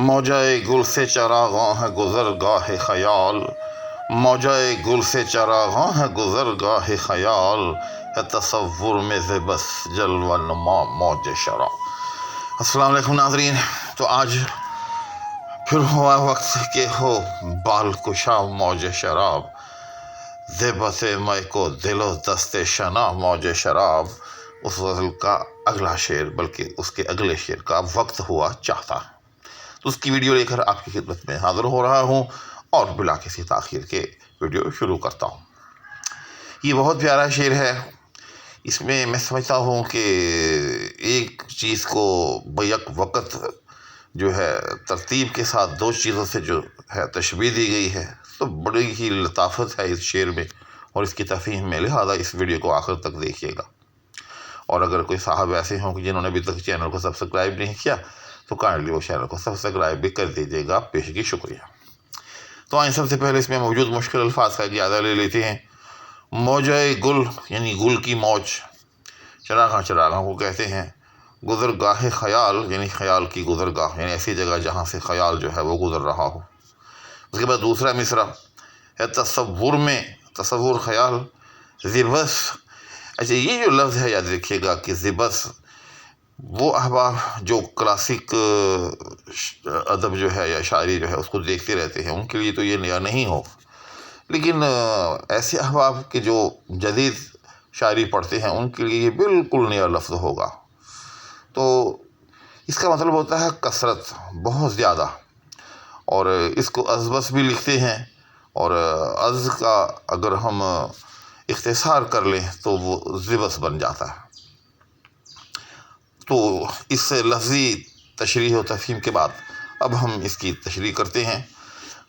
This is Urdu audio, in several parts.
موجۂ گل سے چراغاں ہے گزر گاہ خیال، موجۂ گل سے چراغاں ہے گزر گاہ خیال، ہے تصور میں سے بس جلوہ نما موج شراب۔ السلام علیکم ناظرین، تو آج پھر ہوا وقت کہ ہو بال کشا موج شراب، زیبت میں کو دل و دست شنا موج شراب۔ اس غزل کا اگلا شعر بلکہ اس کے اگلے شعر کا وقت ہوا چاہتا، تو اس کی ویڈیو لے کر آپ کی خدمت میں حاضر ہو رہا ہوں اور بلا کسی تاخیر کے ویڈیو شروع کرتا ہوں۔ یہ بہت پیارا شعر ہے۔ اس میں میں سمجھتا ہوں کہ ایک چیز کو بیک وقت جو ہے ترتیب کے ساتھ دو چیزوں سے جو ہے تشبیہ دی گئی ہے، تو بڑی ہی لطافت ہے اس شعر میں اور اس کی تفہیم میں، لہذا اس ویڈیو کو آخر تک دیکھیے گا۔ اور اگر کوئی صاحب ایسے ہوں کہ جنہوں نے ابھی تک چینل کو سبسکرائب نہیں کیا تو کائنڈلی وہ چینل کو سبسکرائب بھی کر دیجیے گا، پیشگی شکریہ۔ تو آئیں سب سے پہلے اس میں موجود مشکل الفاظ کا جائزہ لے لیتے ہیں۔ موجۂ گل یعنی گل کی موج، چراغاں چراغاں کو کہتے ہیں۔ گزر گاہ خیال یعنی خیال کی گزرگاہ، یعنی ایسی جگہ جہاں سے خیال جو ہے وہ گزر رہا ہو۔ اس کے بعد دوسرا مصرع ہے تصور میں، تصور خیال، زبس۔ اچھا، یہ جو لفظ ہے یاد رکھیے گا کہ زبس، وہ احباب جو کلاسک ادب جو ہے یا شاعری جو ہے اس کو دیکھتے رہتے ہیں، ان کے لیے تو یہ نیا نہیں ہو، لیکن ایسے احباب کے جو جدید شاعری پڑھتے ہیں ان کے لیے یہ بالکل نیا لفظ ہوگا۔ تو اس کا مطلب ہوتا ہے کثرت، بہت زیادہ، اور اس کو ازبس بھی لکھتے ہیں، اور از کا اگر ہم اختصار کر لیں تو وہ زبس بن جاتا ہے۔ تو اس لفظی تشریح و تفہیم کے بعد اب ہم اس کی تشریح کرتے ہیں۔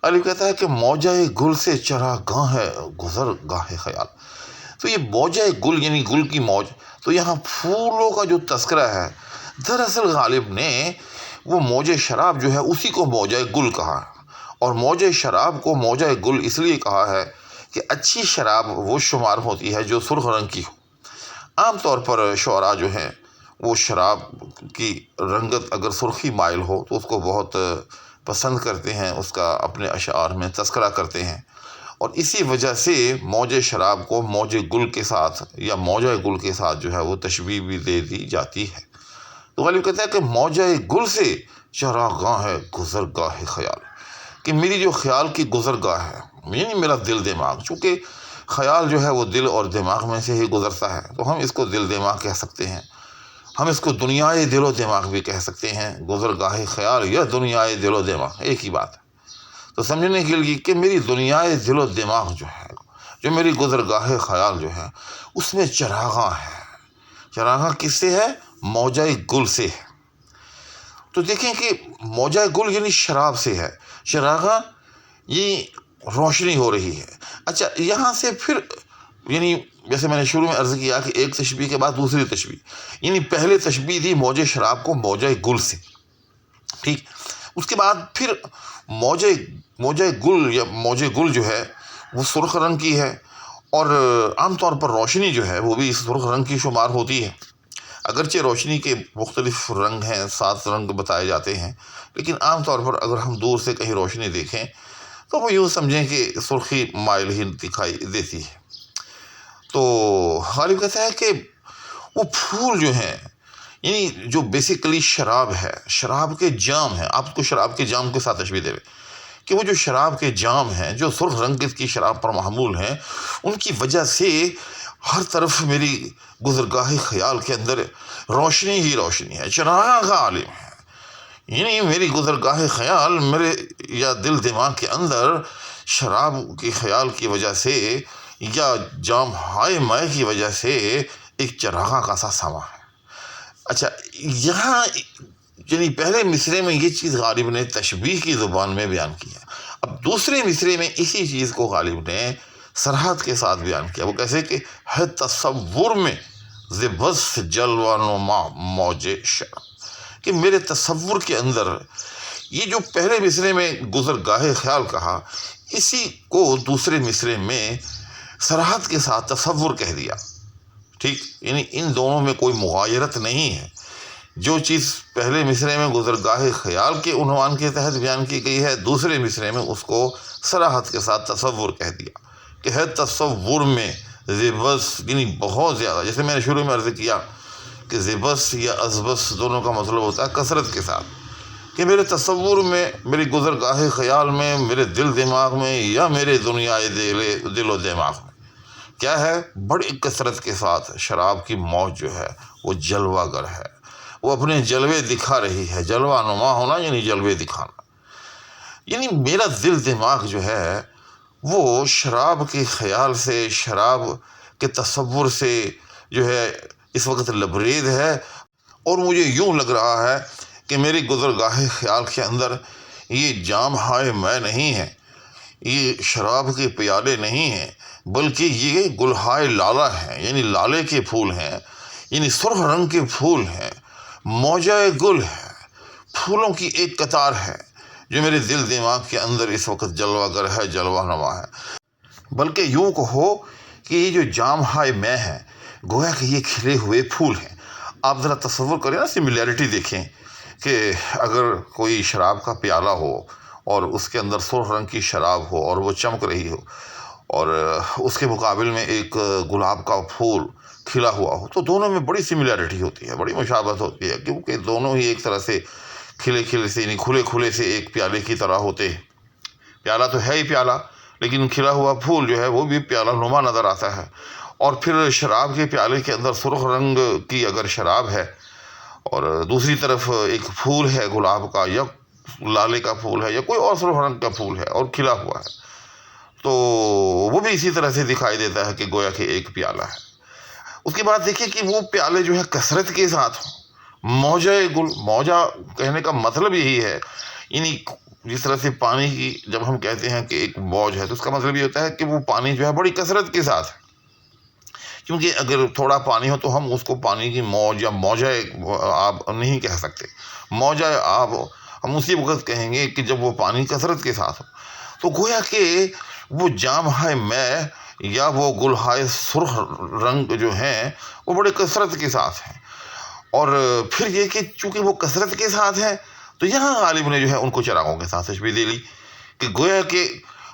علی کہتا ہے کہ موجۂ گل سے چراغاں ہے گزر گاہ خیال۔ تو یہ موجۂ گل یعنی گل کی موج، تو یہاں پھولوں کا جو تذکرہ ہے، دراصل غالب نے وہ موج شراب جو ہے اسی کو موجۂ گل کہا ہے، اور موج شراب کو موجۂ گل اس لیے کہا ہے کہ اچھی شراب وہ شمار ہوتی ہے جو سرخ رنگ کی ہو۔ عام طور پر شعراء جو ہیں وہ شراب کی رنگت اگر سرخی مائل ہو تو اس کو بہت پسند کرتے ہیں، اس کا اپنے اشعار میں تذکرہ کرتے ہیں، اور اسی وجہ سے موج شراب کو موج گل کے ساتھ یا موجۂ گل کے ساتھ جو ہے وہ تشبیہ بھی دے دی جاتی ہے۔ تو غالب کہتا ہے کہ موجۂ گل سے چراغاں ہے گزر گاہ خیال، کہ میری جو خیال کی گزرگاہ ہے، یعنی میرا دل دماغ، چونکہ خیال جو ہے وہ دل اور دماغ میں سے ہی گزرتا ہے، تو ہم اس کو دل دماغ کہہ سکتے ہیں، ہم اس کو دنیائے دل و دماغ بھی کہہ سکتے ہیں۔ گزر گاہ خیال یا دنیائے دل و دماغ ایک ہی بات ہے۔ تو سمجھنے کے لیے کہ میری دنیائے دل و دماغ جو ہے، جو میری گزر گاہ خیال جو ہے، اس میں چراغاں ہے۔ چراغاں کس سے ہے؟ موجۂ گل سے ہے۔ تو دیکھیں کہ موجۂ گل یعنی شراب سے ہے، چراغاں یہ روشنی ہو رہی ہے۔ اچھا، یہاں سے پھر یعنی جیسے میں نے شروع میں عرض کیا کہ ایک تشبیہ کے بعد دوسری تشبیہ، یعنی پہلے تشبیہ دی موج شراب کو موجۂ گل سے، ٹھیک، اس کے بعد پھر موجۂ گل یا موج گل جو ہے وہ سرخ رنگ کی ہے، اور عام طور پر روشنی جو ہے وہ بھی اس سرخ رنگ کی شمار ہوتی ہے۔ اگرچہ روشنی کے مختلف رنگ ہیں، 7 رنگ بتائے جاتے ہیں، لیکن عام طور پر اگر ہم دور سے کہیں روشنی دیکھیں تو وہ یوں سمجھیں کہ سرخی مائل ہی دکھائی دیتی ہے۔ تو غالب کہتا ہے کہ وہ پھول جو ہیں، یعنی جو بیسیکلی شراب ہے، شراب کے جام ہیں، آپ کو شراب کے جام کے ساتھ تشبیہ دے رہے کہ وہ جو شراب کے جام ہیں جو سرخ رنگ کی شراب پر محمول ہیں، ان کی وجہ سے ہر طرف میری گزرگاہ خیال کے اندر روشنی ہی روشنی ہے، چراغاں غالب ہے، یعنی میری گزرگاہ خیال میرے یا دل دماغ کے اندر شراب کے خیال کی وجہ سے یا جام ہائے مائے کی وجہ سے ایک چراغاں کا سا سما ہے۔ اچھا، یہاں یعنی پہلے مصرے میں یہ چیز غالب نے تشبیہ کی زبان میں بیان کی ہے، اب دوسرے مصرے میں اسی چیز کو غالب نے سرحد کے ساتھ بیان کیا۔ وہ کیسے کہ ہے تصور میں زبس جلوہ نما موج شراب، کہ میرے تصور کے اندر یہ جو پہلے مصرے میں گزر گاہ خیال کہا، اسی کو دوسرے مصرے میں سرحد کے ساتھ تصور کہہ دیا، ٹھیک، یعنی ان دونوں میں کوئی مغایرت نہیں ہے، جو چیز پہلے مصرعے میں گزرگاہ خیال کے عنوان کے تحت بیان کی گئی ہے، دوسرے مصرعے میں اس کو صراحت کے ساتھ تصور کہہ دیا کہ ہے تصور میں زبس، یعنی بہت زیادہ. جیسے میں نے شروع میں عرض کیا کہ زبس یا ازبس دونوں کا مطلب ہوتا ہے کثرت کے ساتھ، کہ میرے تصور میں، میری گزرگاہ خیال میں، میرے دل دماغ میں، یا میرے دنیائے دل و دماغ میں کیا ہے، بڑی کثرت کے ساتھ شراب کی موج جو ہے وہ جلوہ گر ہے، وہ اپنے جلوے دکھا رہی ہے. جلوہ نما ہونا یعنی جلوے دکھانا، یعنی میرا دل دماغ جو ہے وہ شراب کے خیال سے، شراب کے تصور سے جو ہے اس وقت لبریز ہے. اور مجھے یوں لگ رہا ہے کہ میری گزرگاہ خیال کے اندر یہ جام ہائے میں نہیں ہے، یہ شراب کے پیالے نہیں ہیں، بلکہ یہ گلہائے لالہ ہیں، یعنی لالے کے پھول ہیں، یعنی سرخ رنگ کے پھول ہیں، موجہ گل ہے، پھولوں کی ایک قطار ہے جو میرے دل دماغ کے اندر اس وقت جلوہ گر ہے، جلوہ نما ہے. بلکہ یوں کہو کہ یہ جو جام ہائے میں ہے گویا کہ یہ کھلے ہوئے پھول ہیں. آپ ذرا تصور کریں نا، سملیرٹی دیکھیں کہ اگر کوئی شراب کا پیالہ ہو اور اس کے اندر سرخ رنگ کی شراب ہو اور وہ چمک رہی ہو، اور اس کے مقابل میں ایک گلاب کا پھول کھلا ہوا ہو، تو دونوں میں بڑی سملیرٹی ہوتی ہے، بڑی مشابہت ہوتی ہے، کیونکہ دونوں ہی ایک طرح سے کھلے کھلے سے، یعنی کھلے کھلے سے ایک پیالے کی طرح ہوتے ہیں. پیالہ تو ہے ہی پیالہ، لیکن کھلا ہوا پھول جو ہے وہ بھی پیالہ نما نظر آتا ہے. اور پھر شراب کے پیالے کے اندر سرخ رنگ کی اگر شراب ہے اور دوسری طرف ایک پھول ہے گلاب کا یا لالے کا پھول ہے یا کوئی اور سرخ رنگ کا پھول ہے اور کھلا ہوا ہے، تو وہ بھی اسی طرح سے دکھائی دیتا ہے کہ گویا کہ ایک پیالہ ہے. اس کے بعد دیکھیے کہ وہ پیالے جو ہے کثرت کے ساتھ ہوں. موجہ گل، موجہ کہنے کا مطلب یہی ہے، یعنی جس طرح سے پانی کی جب ہم کہتے ہیں کہ ایک موج ہے تو اس کا مطلب یہ ہوتا ہے کہ وہ پانی جو ہے بڑی کثرت کے ساتھ ہے. کیونکہ اگر تھوڑا پانی ہو تو ہم اس کو پانی کی موج یا موجہ آب نہیں کہہ سکتے. موجہ آب ہم اسی وقت کہیں گے کہ جب وہ پانی کثرت کے ساتھ ہو. تو گویا کہ وہ جام ہائے میں یا وہ گلہائے سرخ رنگ جو ہیں وہ بڑے کثرت کے ساتھ ہیں. اور پھر یہ کہ چونکہ وہ کثرت کے ساتھ ہیں تو یہاں غالب نے جو ہے ان کو چراغوں کے ساتھ تشبیہ دے لی کہ گویا کہ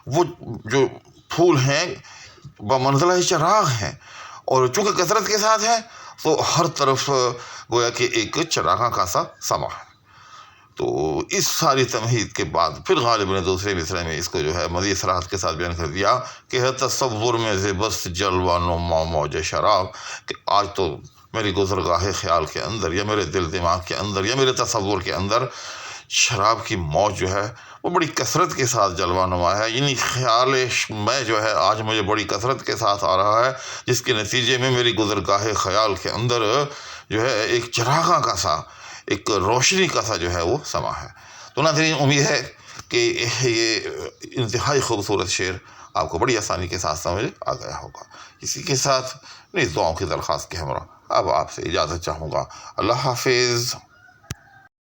وہ جو پھول ہیں بمنزلہ چراغ ہیں، اور چونکہ کثرت کے ساتھ ہیں تو ہر طرف گویا کہ ایک چراغاں کا سا سما ہے. تو اس ساری تمہید کے بعد پھر غالب نے دوسرے مصرعے میں اس کو جو ہے مزید صراحت کے ساتھ بیان کر دیا کہ ہے تصور میں زبست جلوہ نما موج شراب، کہ آج تو میری گزرگاہ خیال کے اندر یا میرے دل دماغ کے اندر یا میرے تصور کے اندر شراب کی موج جو ہے وہ بڑی کثرت کے ساتھ جلوہ نما ہے. یعنی خیال میں جو ہے آج مجھے بڑی کثرت کے ساتھ آ رہا ہے، جس کے نتیجے میں میری گزرگاہ خیال کے اندر جو ہے ایک چراغاں کا سا، ایک روشنی کا سا جو ہے وہ سما ہے. تو ناظرین، امید ہے کہ یہ انتہائی خوبصورت شعر آپ کو بڑی آسانی کے ساتھ سمجھ آ گیا ہوگا. اسی کے ساتھ نیز دعاؤں کی درخواست کے ہمراہ اب آپ سے اجازت چاہوں گا. اللہ حافظ.